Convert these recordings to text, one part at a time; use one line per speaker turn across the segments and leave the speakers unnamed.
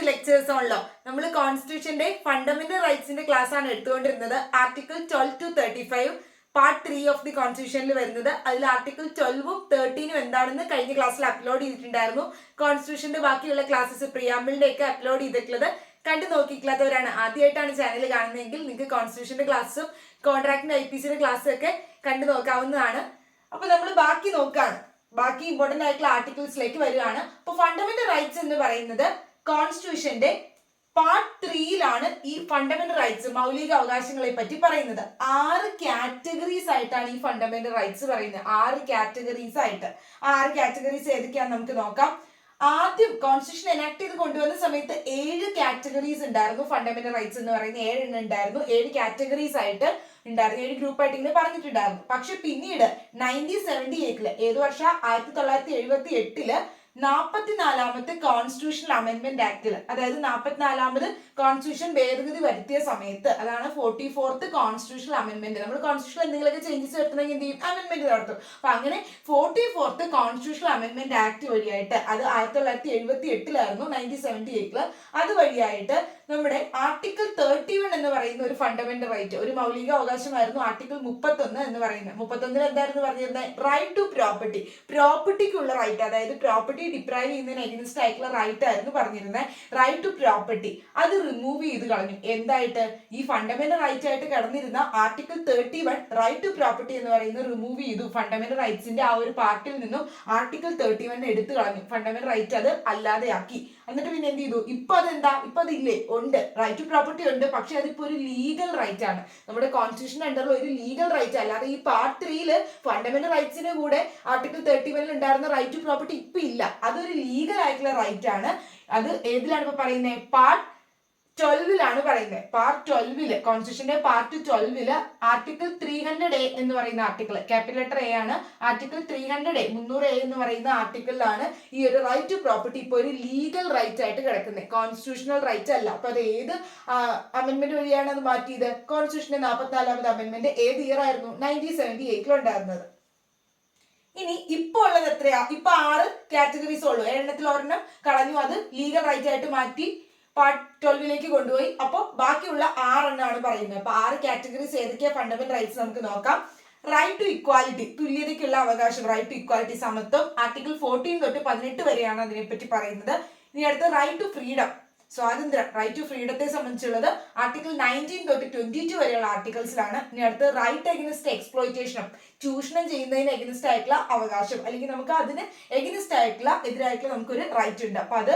lectures ആണല്ലോ. നമ്മൾ കോൺസ്റ്റിറ്റ്യൂഷന്റെ fundamental റൈറ്റ്സിന്റെ ക്ലാസ് ആണ് എടുത്തുകൊണ്ടിരുന്നത്. Article 12 to 35 part 3 of the കോൺസ്റ്റിറ്റ്യൂഷനിൽ വരുന്നത്. അതിൽ ആർട്ടിക്കിൾ 12ഉം 13ഉം എന്താണെന്ന് കഴിഞ്ഞ ക്ലാസ്സിൽ അപ്ലോഡ് ചെയ്തിട്ടുണ്ടായിരുന്നു. കോൺസ്റ്റിറ്റ്യൂഷന്റെ ബാക്കിയുള്ള ക്ലാസ്സസ് പ്രിയാമ്പിളിന്റെ ഒക്കെ അപ്ലോഡ് ചെയ്തിട്ടുള്ളത് കണ്ടു നോക്കിയിട്ടില്ലാത്തവരാണ്, ആദ്യമായിട്ടാണ് ചാനൽ കാണുന്നതെങ്കിൽ നിങ്ങൾക്ക് കോൺസ്റ്റിറ്റ്യൂഷന്റെ ക്ലാസ്സും കോൺട്രാക്ടിന്റെ IPCയുടെ ക്ലാസ്സും ഒക്കെ കണ്ടു നോക്കാവുന്നതാണ്. അപ്പൊ നമ്മൾ ബാക്കി നോക്കാണ്, ബാക്കി ഇമ്പോർട്ടന്റ് ആയിട്ടുള്ള ആർട്ടിക്കിൾസിലേക്ക് വരികയാണ്. അപ്പൊ ഫണ്ടമെന്റൽ റൈറ്റ്സ് എന്ന് പറയുന്നത് കോൺസ്റ്റിറ്റ്യൂഷന്റെ പാർട്ട് 3യിലാണ് ഈ ഫണ്ടമെന്റൽ റൈറ്റ്സ്, മൗലിക അവകാശങ്ങളെ പറ്റി പറയുന്നത്. 6 കാറ്റഗറീസ് ആയിട്ടാണ് ഈ ഫണ്ടമെന്റൽ റൈറ്റ്സ് പറയുന്നത്. 6 കാറ്റഗറീസ് ആയിട്ട്. 6 കാറ്റഗറീസ് ഏതൊക്കെയാന്ന് നമുക്ക് നോക്കാം. ആദ്യം കോൺസ്റ്റിറ്റ്യൂഷൻ എനാക്ട് ചെയ്ത് കൊണ്ടുവന്ന സമയത്ത് 7 കാറ്റഗറീസ് ഉണ്ടായിരുന്നു. ഫണ്ടമെന്റൽ റൈറ്റ്സ് എന്ന് പറയുന്ന 7 എണ്ണം ഉണ്ടായിരുന്നു. 7 കാറ്റഗറീസ് ആയിട്ട് ഉണ്ടായിരുന്നു, 7 ഗ്രൂപ്പായിട്ട് ഇങ്ങനെ പറഞ്ഞിട്ടുണ്ടായിരുന്നു. പക്ഷെ പിന്നീട് 1978 ഏത് വർഷം 1978 44ാമത്തെ കോൺസ്റ്റിറ്റ്യൂഷണൽ അമെന്റ്മെന്റ് ആക്ടിൽ, അതായത് 44ാമത് കോൺസ്റ്റിറ്റ്യൂഷൻ ഭേദഗതി വരുത്തിയ സമയത്ത്, അതാണ് 44th കോൺസ്റ്റിറ്റ്യൂഷണൽ അമെന്റ്മെന്റ്. നമ്മൾ കോൺസ്റ്റിറ്റ്യൂഷൻ എന്തെങ്കിലുമൊക്കെ ചേഞ്ചസ് വരുത്തണമെങ്കിൽ എന്ത് ചെയ്യും? അമെന്റ്മെന്റ് നടത്തും. അപ്പൊ അങ്ങനെ 44th കോൺസ്റ്റിറ്റ്യൂഷണൽ അമെന്റ്മെന്റ് ആക്ട് വഴിയായിട്ട്, അത് 1978 1978 അത് വഴിയായിട്ട് നമ്മുടെ ആർട്ടിക്കിൾ 31 എന്ന് പറയുന്ന ഒരു ഫണ്ടമെന്റൽ റൈറ്റ്, ഒരു മൗലിക അവകാശമായിരുന്നു ആർട്ടിക്കിൾ 31 എന്ന് പറയുന്നത്. 31 എന്തായിരുന്നു പറഞ്ഞിരുന്നത്? റൈറ്റ് ടു പ്രോപ്പർട്ടി, പ്രോപ്പർട്ടിക്കുള്ള റൈറ്റ്, അതായത് പ്രോപ്പർട്ടി ഡിപ്രൈവ് ചെയ്യുന്നതിന് എഗനിസ്റ്റ് ആയിട്ടുള്ള റൈറ്റ് ആയിരുന്നു പറഞ്ഞിരുന്നത്. റൈറ്റ് ടു പ്രോപ്പർട്ടി അത് റിമൂവ് ചെയ്ത് കളഞ്ഞു. എന്തായിട്ട്? ഈ ഫണ്ടമെന്റൽ റൈറ്റ് ആയിട്ട് കിടന്നിരുന്ന ആർട്ടിക്കിൾ 31 റൈറ്റ് ടു പ്രോപ്പർട്ടി എന്ന് പറയുന്നത് റിമൂവ് ചെയ്തു. ഫണ്ടമെന്റൽ റൈറ്റ്സിന്റെ ആ ഒരു പാർട്ടിൽ നിന്നും ആർട്ടിക്കിൾ 31 എടുത്തു കളഞ്ഞു. ഫണ്ടമെന്റൽ റൈറ്റ് അത് അല്ലാതെയാക്കി. എന്നിട്ട് പിന്നെ എന്ത് ചെയ്തു? ഇപ്പൊ അതെന്താ? ഇപ്പൊ അതില്ലേ? ഉണ്ട്, റൈറ്റ് ടു പ്രോപ്പർട്ടി ഉണ്ട്. പക്ഷെ അതിപ്പോ ഒരു ലീഗൽ റൈറ്റ് ആണ്. നമ്മുടെ കോൺസ്റ്റിറ്റ്യൂഷൻ അണ്ടറിൽ ഒരു ലീഗൽ റൈറ്റ്, അല്ലാതെ ഈ പാർട്ട് 3 ഫണ്ടമെന്റൽ റൈറ്റ്സിന്റെ കൂടെ ആർട്ടിക്കിൾ 31 ഉണ്ടായിരുന്ന റൈറ്റ് ടു പ്രോപ്പർട്ടി ഇപ്പൊ ഇല്ല. അതൊരു ലീഗൽ ആയിട്ടുള്ള റൈറ്റ് ആണ്. അത് ഏതിലാണ് ഇപ്പൊ പറയുന്നത്? പാർട്ട് 12ലാണ് പറയുന്നത്. പാർട്ട് 12 കോൺസ്റ്റിറ്റ്യൂഷന്റെ പാർട്ട് 12 ആർട്ടിക്കിൾ 300A എന്ന് പറയുന്ന ആർട്ടിക്കിൾ, ക്യാപിറ്റൽ ലെറ്റർ A ആണ്. ആർട്ടിക്കിൾ 300A 300A എന്ന് പറയുന്ന ആർട്ടിക്കിളിലാണ് ഈ ഒരു റൈറ്റ് ടു പ്രോപ്പർട്ടി ഇപ്പൊ ഒരു ലീഗൽ റൈറ്റ് ആയിട്ട് കിടക്കുന്നത്, കോൺസ്റ്റിറ്റ്യൂഷണൽ റൈറ്റ് അല്ല. അപ്പൊ അത് ഏത് അമെന്റ്മെന്റ് വഴിയാണ് അത് മാറ്റിയത്? കോൺസ്റ്റിറ്റ്യൂഷന്റെ 44ാമത് അമെന്റ്മെന്റ് ഏത് ഇയർ ആയിരുന്നു? 1978 ഉണ്ടായിരുന്നത്. ഇനി ഇപ്പൊ ഉള്ളത് എത്രയാ? ഇപ്പൊ 6 കാറ്റഗറീസ് ഉള്ളൂ. 7 ഒരെണ്ണം കളഞ്ഞു, അത് ലീഗൽ റൈറ്റ് ആയിട്ട് മാറ്റി പാർട്ട് 12ലേക്ക് കൊണ്ടുപോയി. അപ്പോൾ ബാക്കിയുള്ള 6 എണ്ണമാണ് പറയുന്നത്. അപ്പൊ 6 കാറ്റഗറീസ് ഏതൊക്കെയാ ഫണ്ടമെന്റൽ റൈറ്റ്സ് നമുക്ക് നോക്കാം. റൈറ്റ് ടു ഇക്വാലിറ്റി, തുല്യതയ്ക്കുള്ള അവകാശം, റൈറ്റ് ടു ഇക്വാലിറ്റി, സമത്വം. ആർട്ടിക്കിൾ 14 തൊട്ട് 18 വരെയാണ് അതിനെപ്പറ്റി പറയുന്നത്. ഇനി അടുത്ത റൈറ്റ് ടു ഫ്രീഡം, സ്വാതന്ത്ര്യം, റൈറ്റ് ടു ഫ്രീഡത്തെ സംബന്ധിച്ചുള്ളത് ആർട്ടിക്കിൾ 19 തൊട്ട് 22 വരെയുള്ള ആർട്ടിക്കിൾസിലാണ്. ഇനി അടുത്ത് റൈറ്റ് എഗനിസ്റ്റ് എക്സ്പ്ലോയിറ്റേഷനും, ചൂഷണം ചെയ്യുന്നതിന് എഗനിസ്റ്റ് ആയിട്ടുള്ള അവകാശം, അല്ലെങ്കിൽ നമുക്ക് അതിന് എഗനിസ്റ്റ് ആയിട്ടുള്ള എതിരായിട്ടുള്ള നമുക്കൊരു റൈറ്റ് ഉണ്ട്. അപ്പൊ അത്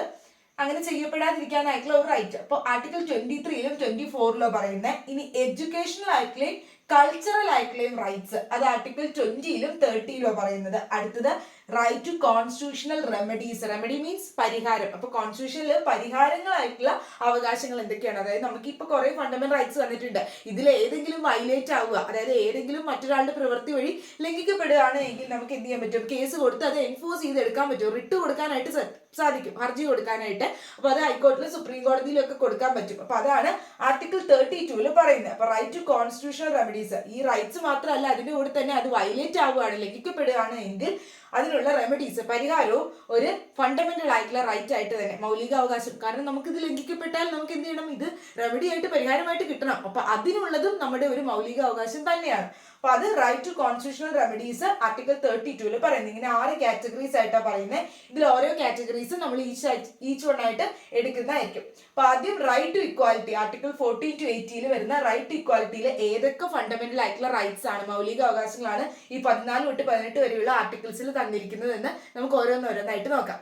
അങ്ങനെ ചെയ്യപ്പെടാതിരിക്കാനായിട്ടുള്ള ഒരു റൈറ്റ്. അപ്പോൾ ആർട്ടിക്കിൾ 23ലും 24ലും പറയുന്നത്. ഇനി എഡ്യൂക്കേഷണൽ ആയിട്ടുള്ളയും കൾച്ചറൽ ആയിട്ടുള്ളയും റൈറ്റ്സ്, അത് ആർട്ടിക്കിൾ 20ലും 30ലും പറയുന്നത്. അടുത്തത് right to constitutional remedies, remedy means പരിഹാരം. അപ്പൊ കോൺസ്റ്റിറ്റ്യൂഷനിൽ പരിഹാരങ്ങളായിട്ടുള്ള അവകാശങ്ങൾ എന്തൊക്കെയാണ്? അതായത് നമുക്ക് ഇപ്പൊ കുറെ ഫണ്ടമെന്റൽ റൈറ്റ്സ് വന്നിട്ടുണ്ട്. ഇതിൽ ഏതെങ്കിലും വയലേറ്റ് ആവുക, അതായത് ഏതെങ്കിലും മറ്റൊരാളുടെ പ്രവൃത്തി വഴി ലംഘിക്കപ്പെടുകയാണ് എങ്കിൽ നമുക്ക് എന്ത് ചെയ്യാൻ പറ്റും? കേസ് കൊടുത്ത് അത് എൻഫോഴ്സ് ചെയ്തെടുക്കാൻ പറ്റും, റിട്ട് കൊടുക്കാനായിട്ട് സാധിക്കും, ഹർജി കൊടുക്കാനായിട്ട്. അപ്പൊ അത് ഹൈക്കോടതിയിലും സുപ്രീം കോടതിയിലും ഒക്കെ കൊടുക്കാൻ പറ്റും. അപ്പൊ അതാണ് ആർട്ടിക്കിൾ 32ല് പറയുന്നത്. അപ്പൊ റൈറ്റ് ടു കോൺസ്റ്റിറ്റ്യൂഷണൽ റെമഡീസ്, ഈ റൈറ്റ്സ് മാത്രമല്ല, അതിന്റെ കൂടെ തന്നെ അത് വയലേറ്റ് ആവുകയാണ്, ലംഘിക്കപ്പെടുകയാണ് എങ്കിൽ അതിനുള്ള റെമഡീസ്, പരിഹാരവും ഒരു ഫണ്ടമെന്റൽ ആയിട്ടുള്ള റൈറ്റ് ആയിട്ട് തന്നെ, മൗലിക അവകാശം. കാരണം നമുക്ക് ഇത് ലംഘിക്കപ്പെട്ടാൽ നമുക്ക് എന്ത് ചെയ്യണം? ഇത് റെമഡി ആയിട്ട്, പരിഹാരമായിട്ട് കിട്ടണം. അപ്പൊ അതിനുള്ളതും നമ്മുടെ ഒരു മൗലിക അവകാശം തന്നെയാണ്. അപ്പൊ അത് right to constitutional remedies article 32ല് പറയുന്നത്. ഇങ്ങനെ 6 കാറ്റഗറീസ് ആയിട്ടാണ് പറയുന്നത്. ഇതിൽ ഓരോ കാറ്റഗറീസും നമ്മൾ ഈച്ച് വൺ ആയിട്ട് എടുക്കുന്നതായിരിക്കും. അപ്പൊ ആദ്യം right to equality, article 14 to 80 വരുന്ന റൈറ്റ് ടു ഇക്വാലിറ്റിയിൽ ഏതൊക്കെ ഫണ്ടമെന്റൽ ആയിട്ടുള്ള റൈറ്റ്സ് ആണ്, മൗലിക അവകാശങ്ങളാണ് ഈ 14 തൊട്ട് 18 വരെയുള്ള ആർട്ടിക്കിൾസിൽ തന്നിരിക്കുന്നത് എന്ന് നമുക്ക് ഓരോന്നോരോന്നായിട്ട് നോക്കാം.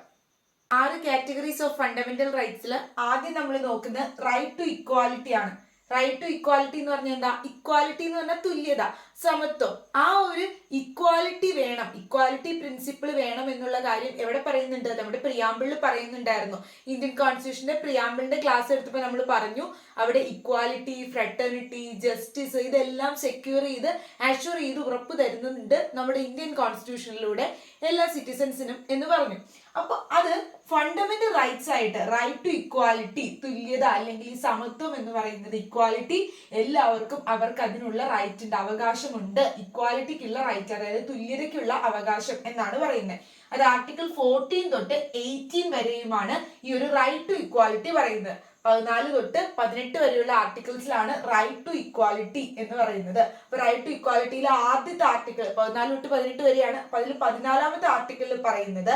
6 കാറ്റഗറീസ് ഓഫ് ഫണ്ടമെന്റൽ റൈറ്റ്സിൽ ആദ്യം നമ്മൾ നോക്കുന്നത് റൈറ്റ് ടു ഇക്വാലിറ്റി ആണ്. റൈറ്റ് ടു ഇക്വാലിറ്റി എന്ന് പറഞ്ഞാൽ എന്താ? ഇക്വാലിറ്റി എന്ന് പറഞ്ഞാൽ തുല്യത, സമത്വം. ആ ഒരു ഇക്വാലിറ്റി വേണം, ഇക്വാലിറ്റി പ്രിൻസിപ്പിൾ വേണം എന്നുള്ള കാര്യം എവിടെ പറയുന്നുണ്ട്? നമ്മുടെ പ്രിയാമ്പിളിൽ പറയുന്നുണ്ടായിരുന്നു. ഇന്ത്യൻ കോൺസ്റ്റിറ്റ്യൂഷന്റെ പ്രിയാമ്പിളിന്റെ ക്ലാസ് എടുത്തപ്പോൾ നമ്മൾ പറഞ്ഞു, അവിടെ ഇക്വാലിറ്റി, ഫ്രട്ടേണിറ്റി, ജസ്റ്റിസ് ഇതെല്ലാം സെക്യൂർ ചെയ്ത് അഷ്യൂർ ചെയ്ത് ഉറപ്പ് തരുന്നുണ്ട് നമ്മുടെ ഇന്ത്യൻ കോൺസ്റ്റിറ്റ്യൂഷനിലൂടെ എല്ലാ സിറ്റിസൺസിനും എന്ന് പറഞ്ഞു. അപ്പൊ അത് ഫണ്ടമെന്റൽ റൈറ്റ്സ് ആയിട്ട് റൈറ്റ് ടു ഇക്വാലിറ്റി, തുല്യത അല്ലെങ്കിൽ ഈ സമത്വം എന്ന് പറയുന്നത്, ഇക്വാലിറ്റി എല്ലാവർക്കും അവർക്ക് അതിനുള്ള റൈറ്റ് ഉണ്ട്, അവകാശമുണ്ട്, ഇക്വാലിറ്റിക്കുള്ള റൈറ്റ്, അതായത് തുല്യതയ്ക്കുള്ള അവകാശം എന്നാണ് പറയുന്നത്. അത് ആർട്ടിക്കിൾ 14 തൊട്ട് 18 വരെയുമാണ് ഈ ഒരു റൈറ്റ് ടു ഇക്വാലിറ്റി പറയുന്നത്. 14 തൊട്ട് 18 വരെയുള്ള ആർട്ടിക്കിൾസിലാണ് റൈറ്റ് ടു ഇക്വാലിറ്റി എന്ന് പറയുന്നത്. അപ്പൊ റൈറ്റ് ടു ഇക്വാലിറ്റിയിലെ ആദ്യത്തെ ആർട്ടിക്കിൾ 14 തൊട്ട് 18 വരെയാണ്. അതിൽ 14ാമത്തെ ആർട്ടിക്കിളിൽ പറയുന്നത്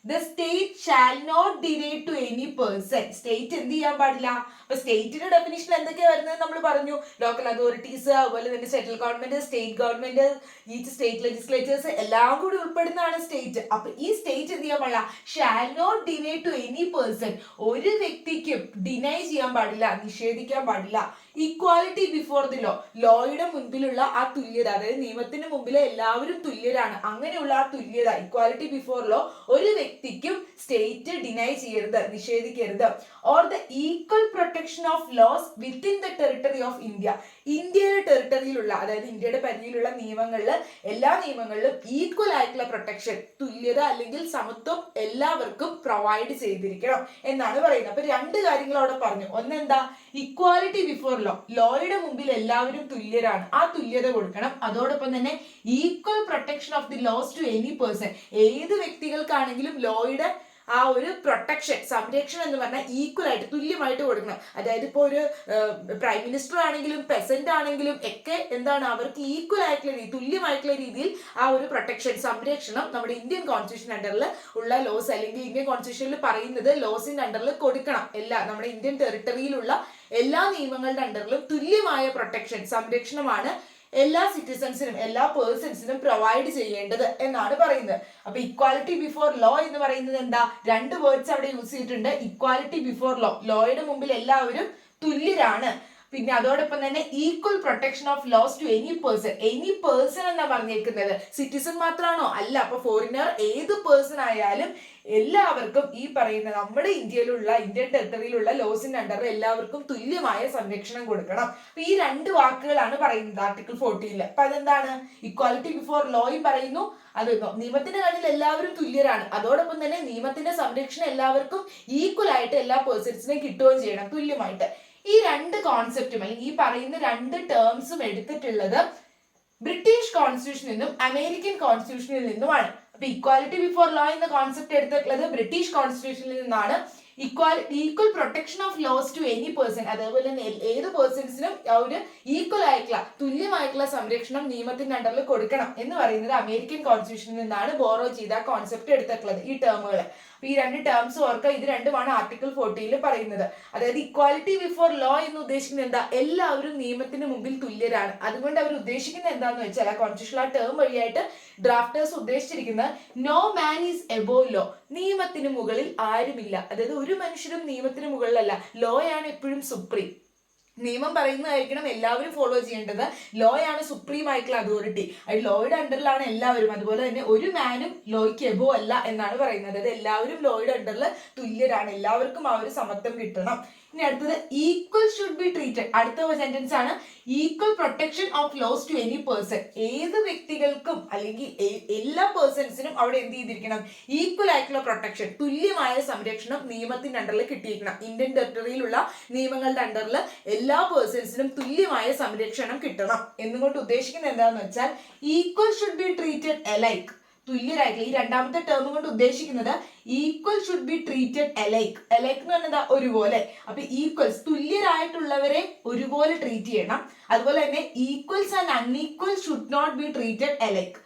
the state shall not deny to any person. State എന്ത് ചെയ്യാൻ പാടില്ല? അപ്പൊ സ്റ്റേറ്റിന്റെ ഡെഫിനിഷൻ എന്തൊക്കെയാ വരുന്നത് നമ്മൾ പറഞ്ഞു. ലോക്കൽ അതോറിറ്റീസ്, അതുപോലെ തന്നെ central government, state government, each state legislature's എല്ലാം കൂടി ഉൾപ്പെടുന്നതാണ് സ്റ്റേറ്റ്. അപ്പൊ ഈ സ്റ്റേറ്റ് എന്ത് ചെയ്യാൻ പാടില്ല? Shall not deny to any person, ഒരു വ്യക്തിക്കും ഡിനൈ ചെയ്യാൻ പാടില്ല, നിഷേധിക്കാൻ പാടില്ല. ഈക്വാലിറ്റി ബിഫോർ ദി ലോ, ലോയുടെ മുൻപിലുള്ള ആ തുല്യത, അതായത് നിയമത്തിന് മുമ്പിലെ എല്ലാവരും തുല്യരാണ്, അങ്ങനെയുള്ള ആ തുല്യത, ഇക്വാലിറ്റി ബിഫോർ ലോ, ഒരു വ്യക്തിക്കും സ്റ്റേറ്റ് ഡിനൈ ചെയ്യരുത്, നിഷേധിക്കരുത്. Or the equal protection of laws within the territory of India, ഇന്ത്യയുടെ ടെറിട്ടറിയിലുള്ള, അതായത് ഇന്ത്യയുടെ പരിധിയിലുള്ള നിയമങ്ങളിൽ, എല്ലാ നിയമങ്ങളിലും ഈക്വൽ ആയിട്ടുള്ള പ്രൊട്ടക്ഷൻ, തുല്യത അല്ലെങ്കിൽ സമത്വം എല്ലാവർക്കും പ്രൊവൈഡ് ചെയ്തിരിക്കണം എന്നാണ് പറയുന്നത്. അപ്പൊ രണ്ട് കാര്യങ്ങൾ അവിടെ പറഞ്ഞു. ഒന്നെന്താ? ഇക്വാലിറ്റി ബിഫോർ ലോ, ലോയുടെ മുമ്പിൽ എല്ലാവരും തുല്യരാണ്, ആ തുല്യത കൊടുക്കണം. അതോടൊപ്പം തന്നെ equal protection of the laws to any person, ഏത് വ്യക്തികൾക്കാണെങ്കിലും ലോയുടെ ആ ഒരു പ്രൊട്ടക്ഷൻ, സംരക്ഷണം എന്ന് പറഞ്ഞാൽ ഈക്വൽ ആയിട്ട്, തുല്യമായിട്ട് കൊടുക്കണം. അതായത് ഇപ്പോൾ ഒരു പ്രൈം മിനിസ്റ്റർ ആണെങ്കിലും പെസന്റ് ആണെങ്കിലും ഒക്കെ എന്താണ്, അവർക്ക് ഈക്വൽ ആയിട്ടുള്ള രീതി, തുല്യമായിട്ടുള്ള രീതിയിൽ ആ ഒരു പ്രൊട്ടക്ഷൻ, സംരക്ഷണം നമ്മുടെ ഇന്ത്യൻ കോൺസ്റ്റിറ്റ്യൂഷൻ അണ്ടറിൽ ഉള്ള ലോസ്, അല്ലെങ്കിൽ ഇന്ത്യൻ കോൺസ്റ്റിറ്റ്യൂഷനിൽ പറയുന്നത് ലോസിന്റെ അണ്ടറിൽ കൊടുക്കണം. എല്ലാ നമ്മുടെ ഇന്ത്യൻ ടെറിട്ടറിയിലുള്ള എല്ലാ നിയമങ്ങളുടെ അണ്ടറിലും തുല്യമായ പ്രൊട്ടക്ഷൻ, സംരക്ഷണമാണ് എല്ലാ സിറ്റിസൺസിനും, എല്ലാ പേഴ്സൺസിനും പ്രൊവൈഡ് ചെയ്യേണ്ടത് എന്നാണ് പറയുന്നത്. അപ്പൊ ഇക്വാലിറ്റി ബിഫോർ ലോ എന്ന് പറയുന്നത് എന്താ? രണ്ട് വേർഡ്സ് അവിടെ യൂസ് ചെയ്തിട്ടുണ്ട്. ഇക്വാലിറ്റി ബിഫോർ ലോ, ലോയുടെ മുമ്പിൽ എല്ലാവരും തുല്യരാണ്. പിന്നെ അതോടൊപ്പം തന്നെ equal protection of laws to any person, any person എന്നാ പറഞ്ഞേക്കുന്നത്. സിറ്റിസൺ മാത്രമാണോ? അല്ല. അപ്പൊ ഫോറിനർ ഏത് പേഴ്സൺ ആയാലും എല്ലാവർക്കും ഈ പറയുന്ന നമ്മുടെ ഇന്ത്യയിലുള്ള, ഇന്ത്യൻ ടെറിട്ടറിയിലുള്ള ലോസിന്റെ അണ്ടറിൽ എല്ലാവർക്കും തുല്യമായ സംരക്ഷണം കൊടുക്കണം. അപ്പൊ ഈ രണ്ട് വാക്കുകളാണ് പറയുന്നത് ആർട്ടിക്കിൾ 14. അപ്പൊ അതെന്താണ്? ഇക്വാലിറ്റി ബിഫോർ ലോയും പറയുന്നു, അത് നിയമത്തിന്റെ കണ്ണിൽ എല്ലാവരും തുല്യരാണ്, അതോടൊപ്പം തന്നെ നിയമത്തിന്റെ സംരക്ഷണം എല്ലാവർക്കും ഈക്വൽ ആയിട്ട് എല്ലാ പേഴ്സൺസിനും കിട്ടുകയും ചെയ്യണം, തുല്യമായിട്ട്. ഈ രണ്ട് കോൺസെപ്റ്റും അല്ലെങ്കിൽ ഈ പറയുന്ന രണ്ട് ടേംസും എടുത്തിട്ടുള്ളത് ബ്രിട്ടീഷ് കോൺസ്റ്റിറ്റ്യൂഷനിൽ നിന്നും അമേരിക്കൻ കോൺസ്റ്റിറ്റ്യൂഷനിൽ നിന്നുമാണ്. അപ്പൊ ഇക്വാലിറ്റി ബിഫോർ ലോ എന്ന കോൺസെപ്റ്റ് എടുത്തിട്ടുള്ളത് ബ്രിട്ടീഷ് കോൺസ്റ്റിറ്റ്യൂഷനിൽ നിന്നാണ്. Equal protection of laws to any person, അതേപോലെ തന്നെ ഏത് പേഴ്സൺസിനും ഒരു ഈക്വൽ ആയിട്ടുള്ള, തുല്യമായിട്ടുള്ള സംരക്ഷണം നിയമത്തിന്റെ അണ്ടറിൽ കൊടുക്കണം എന്ന് പറയുന്നത് അമേരിക്കൻ കോൺസ്റ്റിറ്റ്യൂഷനിൽ നിന്നാണ് ബോറോ ചെയ്ത കോൺസെപ്റ്റ് എടുത്തിട്ടുള്ളത്, ഈ ടേമുകൾ. ഈ രണ്ട് ടേംസ് ഓർക്കുക, ഇത് രണ്ടുമാണ് ആർട്ടിക്കിൾ 14 പറയുന്നത്. അതായത് ഇക്വാലിറ്റി ബിഫോർ ലോ എന്ന് ഉദ്ദേശിക്കുന്നത് എന്താ? എല്ലാവരും നിയമത്തിന് മുമ്പിൽ തുല്യരാണ്. അതുകൊണ്ട് അവർ ഉദ്ദേശിക്കുന്നത് എന്താന്ന് വെച്ചാൽ, ആ കോൺസ്റ്റിറ്റ്യൂഷൻ ആ ടേം വഴിയായിട്ട് ഡ്രാഫ്റ്റേഴ്സ് ഉദ്ദേശിച്ചിരിക്കുന്നത് no man is above law, നിയമത്തിന് മുകളിൽ ആരുമില്ല. അതായത് ഒരു മനുഷ്യരും നിയമത്തിന് മുകളിലല്ല, ലോ ആണ് എപ്പോഴും സുപ്രീം. നിയമം പറയുന്നതായിരിക്കണം എല്ലാവരും ഫോളോ ചെയ്യേണ്ടത്. ലോ ആണ് സുപ്രീം ആയിട്ടുള്ള അതോറിറ്റി, അത് ലോയുടെ അണ്ടറിലാണ് എല്ലാവരും. അതുപോലെ തന്നെ ഒരു മാനും ലോയ്ക്ക് എബോ അല്ല എന്നാണ് പറയുന്നത്. അതായത് എല്ലാവരും ലോയുടെ അണ്ടറിൽ തുല്യരാണ്, എല്ലാവർക്കും ആ ഒരു സമത്വം കിട്ടണം. ഇനി അടുത്തത് ഈക്വൽ ഷുഡ് ബി ട്രീറ്റഡ്. അടുത്ത സെന്റൻസ് ആണ് equal protection of laws to any person. ഏത് വ്യക്തികൾക്കും അല്ലെങ്കിൽ എല്ലാ പേഴ്സൺസിനും അവിടെ എന്ത് ചെയ്തിരിക്കണം? ഈക്വൽ ആയിട്ടുള്ള പ്രൊട്ടക്ഷൻ, തുല്യമായ സംരക്ഷണം നിയമത്തിന്റെ അണ്ടറിൽ കിട്ടിയിരിക്കണം. ഇന്ത്യൻ ടെറിട്ടറിയിലുള്ള നിയമങ്ങളുടെ അണ്ടറിൽ എല്ലാ പേഴ്സൺസിനും തുല്യമായ സംരക്ഷണം കിട്ടണം എന്നുകൊണ്ട് ഉദ്ദേശിക്കുന്നത് എന്താണെന്ന് വെച്ചാൽ equal should be treated alike, തുല്യരായിട്ടുള്ള. ഈ രണ്ടാമത്തെ ടേം കൊണ്ട് ഉദ്ദേശിക്കുന്നത് equal should be treated alike. Alike എന്ന് പറഞ്ഞാൽ ഒരുപോലെ. അപ്പൊ ഈക്വൽസ്, തുല്യരായിട്ടുള്ളവരെ ഒരുപോലെ ട്രീറ്റ് ചെയ്യണം. അതുപോലെ തന്നെ equals and unequal should not be treated alike.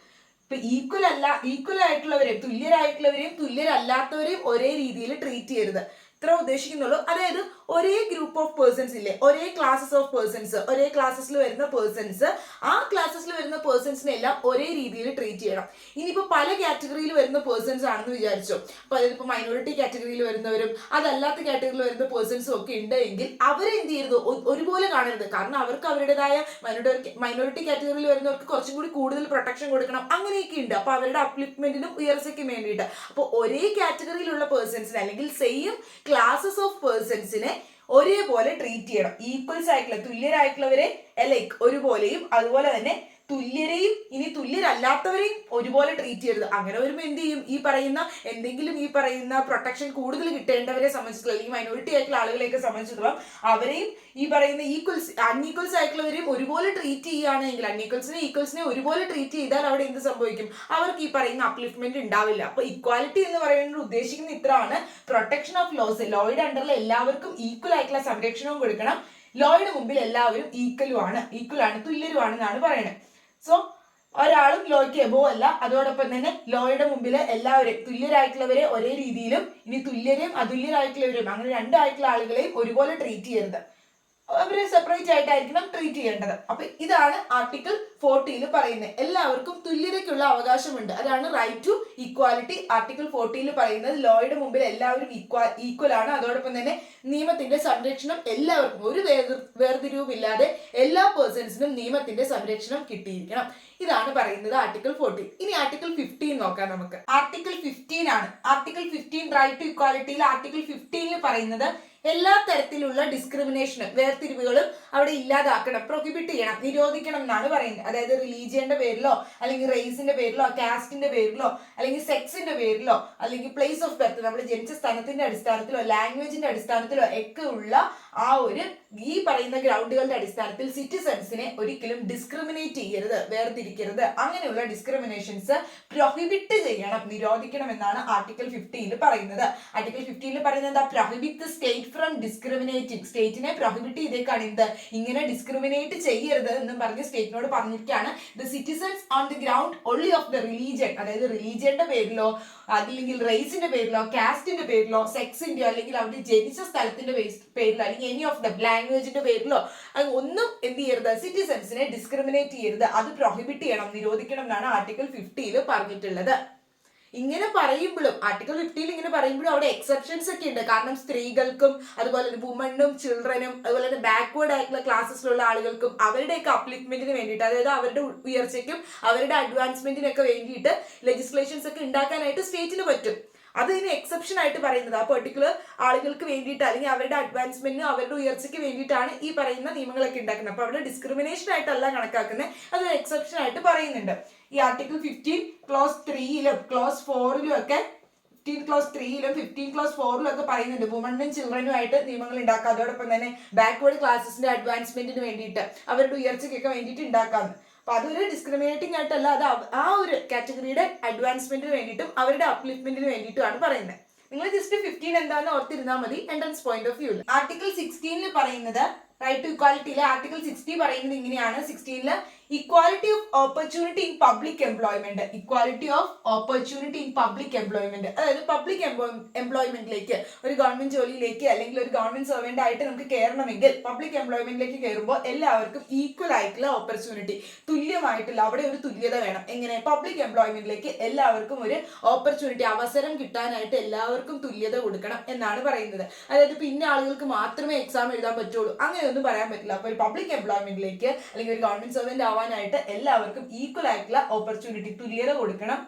ഇപ്പൊ ഈക്വൽ അല്ല, ഈക്വൽ ആയിട്ടുള്ളവരെയും തുല്യരായിട്ടുള്ളവരെയും തുല്യരല്ലാത്തവരെയും ഒരേ രീതിയിൽ ട്രീറ്റ് ചെയ്യരുത്, ഇത്ര ഉദ്ദേശിക്കുന്നുള്ളൂ. അതായത് ഒരേ ഗ്രൂപ്പ് ഓഫ് പേഴ്സൺസ് ഇല്ലേ, ഒരേ ക്ലാസസ് ഓഫ് പേഴ്സൺസ്, ഒരേ ക്ലാസ്സസിൽ വരുന്ന പേഴ്സൺസ്, ആ ക്ലാസ്സസിൽ വരുന്ന പേഴ്സൺസിനെല്ലാം ഒരേ രീതിയിൽ ട്രീറ്റ് ചെയ്യണം. ഇനിയിപ്പോൾ പല കാറ്റഗറിയിൽ വരുന്ന പേഴ്സൺസ് ആണെന്ന് വിചാരിച്ചോ, അപ്പോൾ അതായത് ഇപ്പോൾ മൈനോറിറ്റി കാറ്റഗറിയിൽ വരുന്നവരും അതല്ലാത്ത കാറ്റഗറിയിൽ വരുന്ന പേഴ്സൺസും ഒക്കെ ഉണ്ട് എങ്കിൽ അവരെ എന്ത് ചെയ്യരുത്? ഒരുപോലെ കാണരുത്. കാരണം അവർക്ക് അവരുടേതായ മൈനോറിറ്റി കാറ്റഗറിയിൽ വരുന്നവർക്ക് കുറച്ചും കൂടി കൂടുതൽ പ്രൊട്ടക്ഷൻ കൊടുക്കണം, അങ്ങനെയൊക്കെ ഉണ്ട്. അപ്പോൾ അവരുടെ അപ്ലിഫ്റ്റ്മെന്റിനും ഉയർച്ചയ്ക്കും വേണ്ടിയിട്ട് അപ്പോൾ ഒരേ കാറ്റഗറിയിലുള്ള പേഴ്സൺസിനെ അല്ലെങ്കിൽ സെയിം ക്ലാസസ് ഓഫ് പേഴ്സൺസിനെ ഒരേപോലെ ട്രീറ്റ് ചെയ്യണം. ഈക്വൽസ് ആയിട്ടുള്ള, തുല്യരായിട്ടുള്ളവരെ എലൈക്ക് ഒരുപോലെയും, അതുപോലെ തന്നെ തുല്യരെയും ഇനി തുല്യരല്ലാത്തവരെയും ഒരുപോലെ ട്രീറ്റ് ചെയ്യരുത്. അങ്ങനെ വരുമ്പോൾ എന്ത് ചെയ്യും, ഈ പറയുന്ന പ്രൊട്ടക്ഷൻ കൂടുതൽ കിട്ടേണ്ടവരെ സംബന്ധിച്ചിടത്തോളം അല്ലെങ്കിൽ മൈനോറിറ്റി ആയിട്ടുള്ള ആളുകളെയൊക്കെ സംബന്ധിച്ചിടത്തോളം അവരെയും ഈ പറയുന്ന അൺഈക്വൽസ് ആയിട്ടുള്ളവരെയും ഒരുപോലെ ട്രീറ്റ് ചെയ്യുകയാണെങ്കിൽ, ഈക്വൽസിനെ ഒരുപോലെ ട്രീറ്റ് ചെയ്താൽ അവിടെ എന്ത് സംഭവിക്കും, അവർക്ക് ഈ പറയുന്ന അപ്ലിഫ്റ്റ്മെന്റ് ഉണ്ടാവില്ല. അപ്പൊ ഇക്വാലിറ്റി എന്ന് പറയുന്നത് ഉദ്ദേശിക്കുന്ന ഇത്രയാണ്, പ്രൊട്ടക്ഷൻ ഓഫ് ലോസ്. ലോയുടെ അണ്ടറിൽ എല്ലാവർക്കും ഈക്വൽ ആയിട്ടുള്ള സംരക്ഷണവും കൊടുക്കണം. ലോയുടെ മുമ്പിൽ എല്ലാവരും ഈക്വൽ ആണ്, തുല്യരുമാണെന്നാണ് പറയുന്നത്. സോ ഒരാളും ലോയ്ക്ക് എബോ അല്ല. അതോടൊപ്പം തന്നെ ലോയുടെ മുമ്പിൽ എല്ലാവരെയും തുല്യരായിട്ടുള്ളവരെ ഒരേ രീതിയിലും ഇനി തുല്യരെയും അതുല്യരായിട്ടുള്ളവരെയും അങ്ങനെ രണ്ടായിട്ടുള്ള ആളുകളെയും ഒരുപോലെ ട്രീറ്റ് ചെയ്യരുത്. അവരെ സെപ്പറേറ്റ് ആയിട്ടായിരിക്കണം ട്രീറ്റ് ചെയ്യേണ്ടത്. അപ്പൊ ഇതാണ് ആർട്ടിക്കിൾ 40 പറയുന്നത്. എല്ലാവർക്കും തുല്യതയ്ക്കുള്ള അവകാശമുണ്ട്. അതാണ് റൈറ്റ് ടു ഈക്വാലിറ്റി. ആർട്ടിക്കിൾ 40 പറയുന്നത് ലോയുടെ മുമ്പിൽ എല്ലാവരും ഈക്വൽ ആണ്. അതോടൊപ്പം തന്നെ നിയമത്തിന്റെ സംരക്ഷണം എല്ലാവർക്കും ഒരു വേർതിരിവുമില്ലാതെ എല്ലാ പേഴ്സൺസിനും നിയമത്തിന്റെ സംരക്ഷണം കിട്ടിയിരിക്കണം. ഇതാണ് പറയുന്നത് ആർട്ടിക്കിൾ 40. ഇനി ആർട്ടിക്കിൾ 15 നോക്കാം നമുക്ക്. ആർട്ടിക്കിൾ 15 ആണ്. ആർട്ടിക്കിൾ 15 റൈറ്റ് ടു ഇക്വാലിറ്റിയിൽ ആർട്ടിക്കിൾ 15 പറയുന്നത് എല്ലാ തരത്തിലുള്ള ഡിസ്ക്രിമിനേഷനും വേർതിരിവുകളും അവിടെ ഇല്ലാതാക്കണം, പ്രൊഹിബിറ്റ് ചെയ്യണം, നിരോധിക്കണം എന്നാണ് പറയുന്നത്. അതായത് റിലീജിയന്റെ പേരിലോ അല്ലെങ്കിൽ റേസിന്റെ പേരിലോ കാസ്റ്റിന്റെ പേരിലോ അല്ലെങ്കിൽ സെക്സിന്റെ പേരിലോ അല്ലെങ്കിൽ പ്ലേസ് ഓഫ് ബർത്ത് നമ്മൾ ജനിച്ച സ്ഥലത്തിന്റെ അടിസ്ഥാനത്തിലോ ലാംഗ്വേജിന്റെ അടിസ്ഥാനത്തിലോ ഒക്കെ ഉള്ള ആ ഒരു ഈ പറയുന്ന ഗ്രൗണ്ടുകളുടെ അടിസ്ഥാനത്തിൽ സിറ്റിസൺസിനെ ഒരിക്കലും ഡിസ്ക്രിമിനേറ്റ് ചെയ്യരുത്, വേർതിരിക്കരുത്. അങ്ങനെയുള്ള ഡിസ്ക്രിമിനേഷൻസ് പ്രൊഹിബിറ്റ് ചെയ്യണം, നിരോധിക്കണം എന്നാണ് ആർട്ടിക്കിൾ 15 പറയുന്നത്. ആർട്ടിക്കിൾ 15 പറയുന്നത് എന്താ, prohibit the state from discriminating. സ്റ്റേറ്റിനെ പ്രൊഹിബിറ്റ് ചെയ്തേക്കാണ് എന്ത്, ഇങ്ങനെ ഡിസ്ക്രിമിനേറ്റ് ചെയ്യരുത് എന്നും പറഞ്ഞ് സ്റ്റേറ്റിനോട് പറഞ്ഞിരിക്കുകയാണ്. The citizens on the ground only of the religion, അതായത് റിലീജിയന്റെ പേരിലോ അല്ലെങ്കിൽ റേസിന്റെ പേരിലോ കാസ്റ്റിന്റെ പേരിലോ സെക്സിന്റെയോ അല്ലെങ്കിൽ അവിടെ ജനിച്ച സ്ഥലത്തിന്റെ പേരിലോ അല്ലെങ്കിൽ എനി ഓഫ് ദ ലാംഗ്വേജിന്റെ പേരിലോ ഒന്നും എന്ത് ചെയ്യരുത്, സിറ്റിസൺസിനെ ഡിസ്ക്രിമിനേറ്റ് ചെയ്യരുത്. അത് പ്രൊഹിബിറ്റ് ചെയ്യണം, നിരോധിക്കണം എന്നാണ് ആർട്ടിക്കിൾ 50 പറഞ്ഞിട്ടുള്ളത്. ഇങ്ങനെ പറയുമ്പോഴും ആർട്ടിക്കിൾ 50 ഇങ്ങനെ പറയുമ്പോഴും അവിടെ എക്സെപ്ഷൻസ് ഒക്കെ ഉണ്ട്. കാരണം സ്ത്രീകൾക്കും അതുപോലെ തന്നെ വുമണ്ണും ചിൽഡ്രനും അതുപോലെ തന്നെ ബാക്ക്വേർഡ് ആയിട്ടുള്ള ക്ലാസ്സിലുള്ള ആളുകൾക്കും അവരുടെയൊക്കെ അപ്ലിഫ്റ്റ്മെന്റിന് വേണ്ടിയിട്ട്, അതായത് അവരുടെ ഉയർച്ചയ്ക്കും അവരുടെ അഡ്വാൻസ്മെന്റിനൊക്കെ വേണ്ടിയിട്ട് ലെജിസ്ലേഷൻസ് ഒക്കെ ഉണ്ടാക്കാനായിട്ട് സ്റ്റേറ്റിന് പറ്റും. അത് ഇതിന് എക്സെപ്ഷൻ ആയിട്ട് പറയുന്നത് ആ പെർട്ടിക്കുലർ ആളുകൾക്ക് വേണ്ടിയിട്ട് അല്ലെങ്കിൽ അവരുടെ അഡ്വാൻസ്മെന്റിനും അവരുടെ ഉയർച്ചയ്ക്ക് വേണ്ടിയിട്ടാണ് ഈ പറയുന്ന നിയമങ്ങളൊക്കെ ഉണ്ടാക്കുന്നത്. അപ്പൊ അവിടെ ഡിസ്ക്രിമിനേഷൻ ആയിട്ടല്ല കണക്കാക്കുന്നത്, അതൊരു എക്സെപ്ഷൻ ആയിട്ട് പറയുന്നുണ്ട്. ഈ ആർട്ടിക്കിൾ 15 ക്ലോസ് 3 ക്ലോസ് 4 ഒക്കെ 15 ക്ലോസ് 3 15 ക്ലോസ് 4 ഒക്കെ പറയുന്നുണ്ട് വുമണ്ണും ചിൽഡ്രനും ആയിട്ട് നിയമങ്ങൾ ഉണ്ടാക്കാം. അതോടൊപ്പം തന്നെ ബാക്ക്വേർഡ് ക്ലാസസിന്റെ അഡ്വാൻസ്മെന്റിന് വേണ്ടിയിട്ട് അവരുടെ ഉയർച്ചയ്ക്കൊക്കെ വേണ്ടിയിട്ട് ഉണ്ടാക്കാമെന്ന്. അപ്പൊ അതൊരു ഡിസ്ക്രിമിനേറ്റിംഗ് ആയിട്ടല്ല, അത് ആ ഒരു കാറ്റഗറിയുടെ അഡ്വാൻസ്മെന്റിന് വേണ്ടിയിട്ടും അവരുടെ അപ്ലിഫ്റ്റ്മെന്റിന് വേണ്ടിയിട്ടുമാണ് പറയുന്നത്. നിങ്ങൾ ജസ്റ്റ് 15 എന്താണെന്ന് ഓർത്തിരുന്നാൽ മതി entrance point of view. Article 16 പറയുന്നത് റൈറ്റ് ടു ഇക്വാലിറ്റിയിലെ ആർട്ടിക്കിൾ 60 പറയുന്നത് ഇങ്ങനെയാണ്. 16 equality of opportunity in public employment. Equality of opportunity in public employment, അതായത് പബ്ലിക് എംപ്ലോയ്മെന്റിലേക്ക് ഒരു ഗവൺമെന്റ് ജോലിയിലേക്ക് അല്ലെങ്കിൽ ഒരു ഗവൺമെന്റ് സർവന്റ് ആയിട്ട് നമുക്ക് കയറണമെങ്കിൽ പബ്ലിക് എംപ്ലോയ്മെന്റിലേക്ക് കയറുമ്പോൾ എല്ലാവർക്കും ഈക്വൽ ആയിട്ടുള്ള ഓപ്പർച്യൂണിറ്റി, തുല്യമായിട്ടുള്ള അവിടെ ഒരു തുല്യത വേണം. എങ്ങനെ, പബ്ലിക് എംപ്ലോയ്മെന്റിലേക്ക് എല്ലാവർക്കും ഒരു ഓപ്പർച്യൂണിറ്റി, അവസരം കിട്ടാനായിട്ട് എല്ലാവർക്കും തുല്യത കൊടുക്കണം എന്നാണ് പറയുന്നത്. അതായത് പിന്നെ ആളുകൾക്ക് മാത്രമേ എക്സാം എഴുതാൻ പറ്റുള്ളൂ അങ്ങനെയൊന്നും പറയാൻ പറ്റില്ല. അപ്പൊ ഒരു പബ്ലിക് എംപ്ലോയ്മെന്റിലേക്ക് അല്ലെങ്കിൽ ഒരു ഗവൺമെന്റ് സർവന്റ് ആവാനായിട്ട് എല്ലാവർക്കും ഈക്വൽ ആയിട്ടുള്ള ഓപ്പർച്യൂണിറ്റി, തുല്യത കൊടുക്കണം,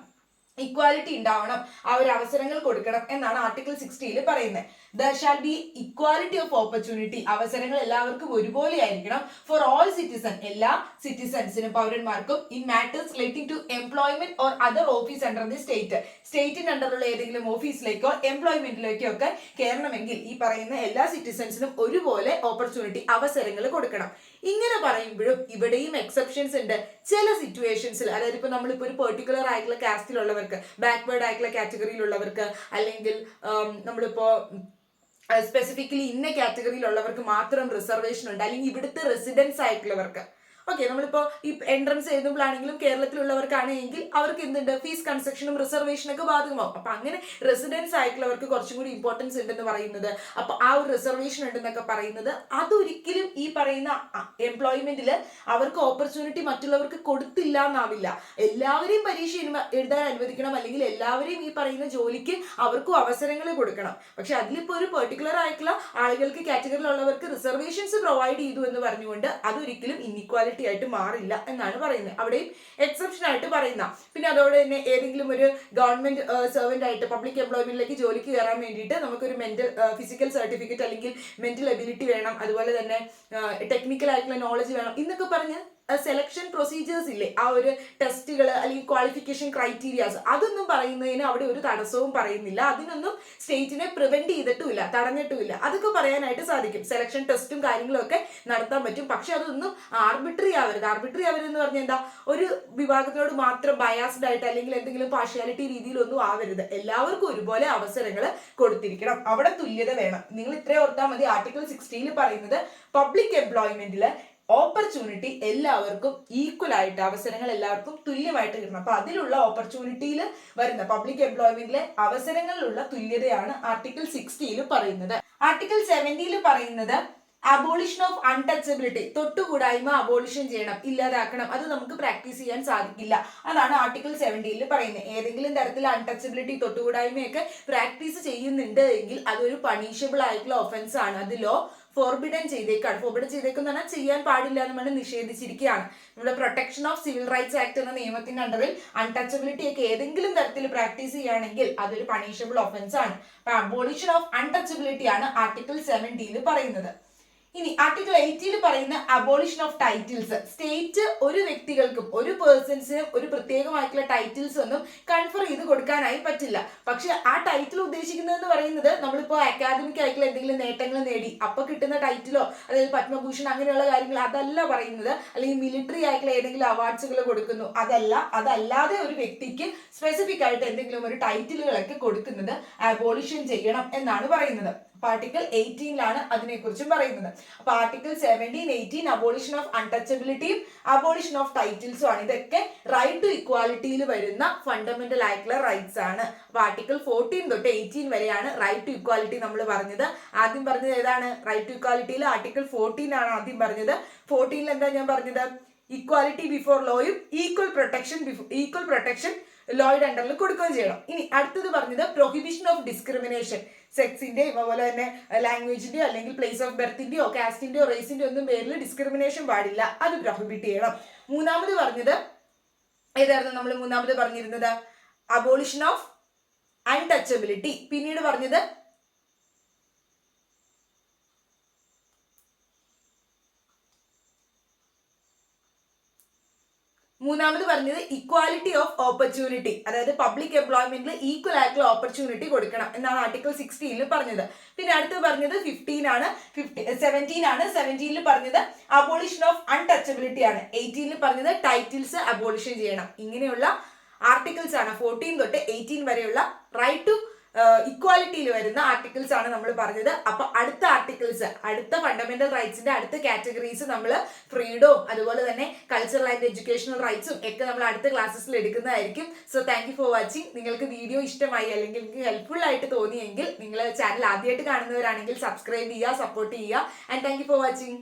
ഇക്വാലിറ്റി ഉണ്ടാവണം, ആ ഒരു അവസരങ്ങൾ കൊടുക്കണം എന്നാണ് ആർട്ടിക്കിൾ 60 പറയുന്നത്. There shall be equality of opportunity. അവസരങ്ങൾ എല്ലാവർക്കും ഒരുപോലെ ആയിരിക്കണം. ഫോർ ഓൾ സിറ്റിസൺ, എല്ലാ സിറ്റിസൺസിനും പൗരന്മാർക്കും in matters relating to employment or other office under the state. സ്റ്റേറ്റിന്റെ അണ്ടറിലുള്ള ഏതെങ്കിലും ഓഫീസിലേക്കോ എംപ്ലോയ്മെന്റിലേക്കോ ഒക്കെ കയറണമെങ്കിൽ ഈ പറയുന്ന എല്ലാ സിറ്റിസൺസിനും ഒരുപോലെ ഓപ്പർച്യൂണിറ്റി, അവസരങ്ങൾ കൊടുക്കണം. ഇങ്ങനെ പറയുമ്പോഴും ഇവിടെയും എക്സെപ്ഷൻസ് ഉണ്ട്. ചില സിറ്റുവേഷൻസിൽ, അതായത് ഇപ്പൊ നമ്മളിപ്പോ ഒരു പെർട്ടിക്കുലർ ആയിട്ടുള്ള കാസ്റ്റിലുള്ളവർക്ക്, ബാക്ക്വേർഡ് ആയിട്ടുള്ള കാറ്റഗറിയിലുള്ളവർക്ക് അല്ലെങ്കിൽ നമ്മളിപ്പോ സ്പെസിഫിക്കലി ഇന്ന കാറ്റഗറിയിലുള്ളവർക്ക് മാത്രം റിസർവേഷൻ ഉണ്ട്, അല്ലെങ്കിൽ ഇവിടുത്തെ റെസിഡൻസ് ആയിട്ടുള്ളവർക്ക്. ഓക്കെ, നമ്മളിപ്പോ ഈ എൻട്രൻസ് എഴുതുമ്പോഴാണെങ്കിലും കേരളത്തിലുള്ളവർക്കാണെങ്കിൽ അവർക്ക് എന്തുണ്ട്, ഫീസ് കൺസെഷനും റിസർവേഷനും ഒക്കെ ബാധകമാവും. അപ്പൊ അങ്ങനെ റെസിഡൻസ് ആയിട്ടുള്ളവർക്ക് കുറച്ചും കൂടി ഇമ്പോർട്ടൻസ് ഉണ്ടെന്ന് പറയുന്നത്, അപ്പൊ ആ ഒരു റിസർവേഷൻ ഉണ്ടെന്നൊക്കെ പറയുന്നത് അതൊരിക്കലും ഈ പറയുന്ന എംപ്ലോയ്മെന്റിൽ അവർക്ക് ഓപ്പർച്യൂണിറ്റി മറ്റുള്ളവർക്ക് കൊടുത്തില്ല എന്നാവില്ല. എല്ലാവരെയും പരീക്ഷ എഴുതാൻ അനുവദിക്കണം, അല്ലെങ്കിൽ എല്ലാവരെയും ഈ പറയുന്ന ജോലിക്ക് അവർക്കും അവസരങ്ങൾ കൊടുക്കണം. പക്ഷെ അതിലിപ്പോ ഒരു പെർട്ടിക്കുലർ ആയിട്ടുള്ള ആളുകൾക്ക്, കാറ്റഗറിയിലുള്ളവർക്ക് റിസർവേഷൻസ് പ്രൊവൈഡ് ചെയ്തു എന്ന് പറഞ്ഞുകൊണ്ട് അതൊരിക്കലും ഇൻഇക്വാലിറ്റി ആയിട്ട് മാറില്ല എന്നാണ് പറയുന്നത്. അവിടെയും എക്സെപ്ഷൻ ആയിട്ട് പറയുന്ന. പിന്നെ അതോടെ തന്നെ ഏതെങ്കിലും ഒരു ഗവൺമെന്റ് സെർവന്റ് ആയിട്ട് പബ്ലിക് എംപ്ലോയ്മെന്റിലേക്ക് ജോലിക്ക് കയറാൻ വേണ്ടിയിട്ട് നമുക്കൊരു ഫിസിക്കൽ സർട്ടിഫിക്കറ്റ് അല്ലെങ്കിൽ മെന്റൽ എബിലിറ്റി വേണം, അതുപോലെ തന്നെ ടെക്നിക്കൽ ആയിട്ടുള്ള നോളജ് വേണം എന്നൊക്കെ പറഞ്ഞ് സെലക്ഷൻ പ്രൊസീജിയേഴ്സ് ഇല്ലേ, ആ ഒരു ടെസ്റ്റുകൾ അല്ലെങ്കിൽ ക്വാളിഫിക്കേഷൻ ക്രൈറ്റീരിയാസ്, അതൊന്നും പറയുന്നതിന് അവിടെ ഒരു തടസ്സവും പറയുന്നില്ല. അതിനൊന്നും സ്റ്റേറ്റിനെ പ്രിവെന്റ് ചെയ്തിട്ടുമില്ല, തടഞ്ഞിട്ടുമില്ല. അതൊക്കെ പറയാനായിട്ട് സാധിക്കും. സെലക്ഷൻ ടെസ്റ്റും കാര്യങ്ങളും ഒക്കെ നടത്താൻ പറ്റും. പക്ഷെ അതൊന്നും ആർബിട്രറി ആവരുത്. ആർബിട്രറി ആവരുതെന്ന് പറഞ്ഞാൽ എന്താ, ഒരു വിഭാഗത്തിനോട് മാത്രം ബയാസ്ഡ് ആയിട്ട് അല്ലെങ്കിൽ എന്തെങ്കിലും പാർഷ്യാലിറ്റി രീതിയിലൊന്നും ആവരുത്. എല്ലാവർക്കും ഒരുപോലെ അവസരങ്ങൾ കൊടുത്തിരിക്കണം. അവിടെ തുല്യത വേണം. നിങ്ങൾ ഇത്രയും ഓർത്താൽ മതി. ആർട്ടിക്കിൾ 16 പറയുന്നത് പബ്ലിക് എംപ്ലോയ്മെന്റില് ഓപ്പർച്യൂണിറ്റി എല്ലാവർക്കും ഈക്വൽ ആയിട്ട്, അവസരങ്ങൾ എല്ലാവർക്കും തുല്യമായിട്ട് കിട്ടണം. അപ്പൊ അതിലുള്ള ഓപ്പർച്യൂണിറ്റിയിൽ വരുന്ന പബ്ലിക് എംപ്ലോയ്മെന്റിലെ അവസരങ്ങളിലുള്ള തുല്യതയാണ് ആർട്ടിക്കിൾ 60 പറയുന്നത്. ആർട്ടിക്കിൾ 70 പറയുന്നത് അബോളിഷൻ ഓഫ് അൺടച്ചബിലിറ്റി, തൊട്ടുകൂടായ്മ അബോളിഷൻ ചെയ്യണം, ഇല്ലാതാക്കണം. അത് നമുക്ക് പ്രാക്ടീസ് ചെയ്യാൻ സാധിക്കില്ല. അതാണ് ആർട്ടിക്കിൾ 70 പറയുന്നത്. ഏതെങ്കിലും തരത്തിൽ അൺടച്ചബിലിറ്റി, തൊട്ടുകൂടായ്മയൊക്കെ പ്രാക്ടീസ് ചെയ്യുന്നുണ്ട് എങ്കിൽ അതൊരു പണിഷബിൾ ആയിട്ടുള്ള ഒഫൻസ് ആണ്. അത് ലോ ഫോർബിഡൻ ചെയ്തേക്കാണ്. ഫോർബിഡൻ ചെയ്തേക്കെന്ന് പറഞ്ഞാൽ ചെയ്യാൻ പാടില്ല എന്ന് പറഞ്ഞാൽ നിഷേധിച്ചിരിക്കുകയാണ്. നമ്മുടെ protection of civil rights act എന്ന നിയമത്തിന്റെ അണ്ടറിൽ അൺടച്ചബിലിറ്റി ഒക്കെ ഏതെങ്കിലും തരത്തിൽ പ്രാക്ടീസ് ചെയ്യുകയാണെങ്കിൽ അതൊരു പണിഷബിൾ ഒഫൻസ് ആണ്. അപ്പൊ അബോളിഷൻ ഓഫ് അൺടച്ചബിലിറ്റി ആണ് ആർട്ടിക്കിൾ 70 പറയുന്നത്. ഇനി ആർട്ടിക്കിൾ 80 പറയുന്ന അബോളിഷൻ ഓഫ് ടൈറ്റിൽസ്. സ്റ്റേറ്റ് ഒരു വ്യക്തികൾക്കും ഒരു പേഴ്സൺസിനും ഒരു പ്രത്യേകമായിട്ടുള്ള ടൈറ്റിൽസ് ഒന്നും കൺഫർ ചെയ്ത് കൊടുക്കാനായി പറ്റില്ല. പക്ഷെ ആ ടൈറ്റിൽ ഉദ്ദേശിക്കുന്നതെന്ന് പറയുന്നത് നമ്മളിപ്പോൾ അക്കാദമിക് ആയിട്ടുള്ള എന്തെങ്കിലും നേട്ടങ്ങൾ നേടി അപ്പൊ കിട്ടുന്ന ടൈറ്റിലോ അതായത് പത്മഭൂഷൺ അങ്ങനെയുള്ള കാര്യങ്ങൾ അതല്ല പറയുന്നത്. അല്ലെങ്കിൽ മിലിറ്ററി ആയിട്ടുള്ള ഏതെങ്കിലും അവാർഡ്സുകൾ കൊടുക്കുന്നു, അതല്ലാതെ ഒരു വ്യക്തിക്ക് സ്പെസിഫിക് ആയിട്ട് എന്തെങ്കിലും ഒരു ടൈറ്റിലുകളൊക്കെ കൊടുക്കുന്നത് അബോളിഷൻ ചെയ്യണം എന്നാണ് പറയുന്നത്. ആർട്ടിക്കിൾ 18 അതിനെക്കുറിച്ചും പറയുന്നത്. അപ്പൊ ആർട്ടിക്കിൾ 17, 18 അബോളിഷൻ ഓഫ് അൺടച്ചബിലിറ്റിയും അബോളിഷൻ ഓഫ് ടൈറ്റിൽസും ആണ്. ഇതൊക്കെ റൈറ്റ് ടു ഇക്വാലിറ്റിയിൽ വരുന്ന ഫണ്ടമെന്റൽ ആയിട്ടുള്ള റൈറ്റ്സ് ആണ്. അപ്പൊ ആർട്ടിക്കിൾ 14 തൊട്ട് 18 വരെയാണ് റൈറ്റ് ടു ഇക്വാലിറ്റി നമ്മൾ പറഞ്ഞത്. ആദ്യം പറഞ്ഞത് ഏതാണ്? റൈറ്റ് ടു ഇക്വാലിറ്റിയിൽ ആർട്ടിക്കിൾ 14 ആണ് ആദ്യം പറഞ്ഞത്. 14 എന്താ ഞാൻ പറഞ്ഞത്? ഇക്വാലിറ്റി ബിഫോർ ലോയും ഈക്വൽ പ്രൊട്ടക്ഷൻ ലോയുടെ അണ്ടറിൽ കൊടുക്കുകയും ചെയ്യണം. ഇനി അടുത്തത് പറഞ്ഞത് പ്രൊഹിബിഷൻ ഓഫ് ഡിസ്ക്രിമിനേഷൻ. സെക്സിന്റെയോ അതുപോലെ തന്നെ ലാംഗ്വേജിന്റെയോ അല്ലെങ്കിൽ പ്ലേസ് ഓഫ് ബർത്തിന്റെയോ കാസ്റ്റിന്റെയോ റേസിന്റെയോ ഒന്നും പേരിൽ ഡിസ്ക്രിമിനേഷൻ പാടില്ല, അത് പ്രൊഹിബിറ്റ് ചെയ്യണം. മൂന്നാമത് പറഞ്ഞത് ഏതായിരുന്നു? നമ്മൾ മൂന്നാമത് പറഞ്ഞിരുന്നത് അബോളിഷൻ ഓഫ് അൺടച്ചബിലിറ്റി. പിന്നീട് പറഞ്ഞത് മൂന്നാമത് പറഞ്ഞത് ഇക്വാലിറ്റി ഓഫ് ഓപ്പർച്യൂണിറ്റി, അതായത് പബ്ലിക് എംപ്ലോയ്മെന്റിൽ ഈക്വൽ ആയിട്ടുള്ള ഓപ്പർച്യൂണിറ്റി കൊടുക്കണം എന്നാണ് ആർട്ടിക്കിൾ 16 പറഞ്ഞത്. പിന്നെ അടുത്ത് പറഞ്ഞത് 17 ആണ്. 17 പറഞ്ഞത് അബോളിഷൻ ഓഫ് അൺടച്ചബിലിറ്റി ആണ്. 18 പറഞ്ഞത് ടൈറ്റിൽസ് അബോളിഷൻ ചെയ്യണം. ഇങ്ങനെയുള്ള ആർട്ടിക്കിൾസ് ആണ് 14 തൊട്ട് 18 വരെയുള്ള റൈറ്റ് ടു ഇക്വാലിറ്റിയിൽ വരുന്ന ആർട്ടിക്കിൾസ് ആണ് നമ്മൾ പറഞ്ഞത്. അപ്പൊ അടുത്ത ആർട്ടിക്കിൾസ്, അടുത്ത ഫണ്ടമെന്റൽ റൈറ്റ്സിന്റെ അടുത്ത കാറ്റഗറീസ് നമ്മൾ ഫ്രീഡവും അതുപോലെ തന്നെ കൾച്ചറൽ ആൻഡ് എഡ്യൂക്കേഷണൽ റൈറ്റ്സും ഒക്കെ നമ്മൾ അടുത്ത ക്ലാസ്സസിൽ എടുക്കുന്നതായിരിക്കും. So thank you for watching. നിങ്ങൾക്ക് വീഡിയോ ഇഷ്ടമായി അല്ലെങ്കിൽ നിങ്ങൾക്ക് ഹെൽപ്ഫുൾ ആയിട്ട് തോന്നിയെങ്കിൽ നിങ്ങൾ ചാനൽ ആദ്യമായിട്ട് കാണുന്നവരാണെങ്കിൽ സബ്സ്ക്രൈബ് ചെയ്യുക, സപ്പോർട്ട് ചെയ്യുക. And thank you for watching.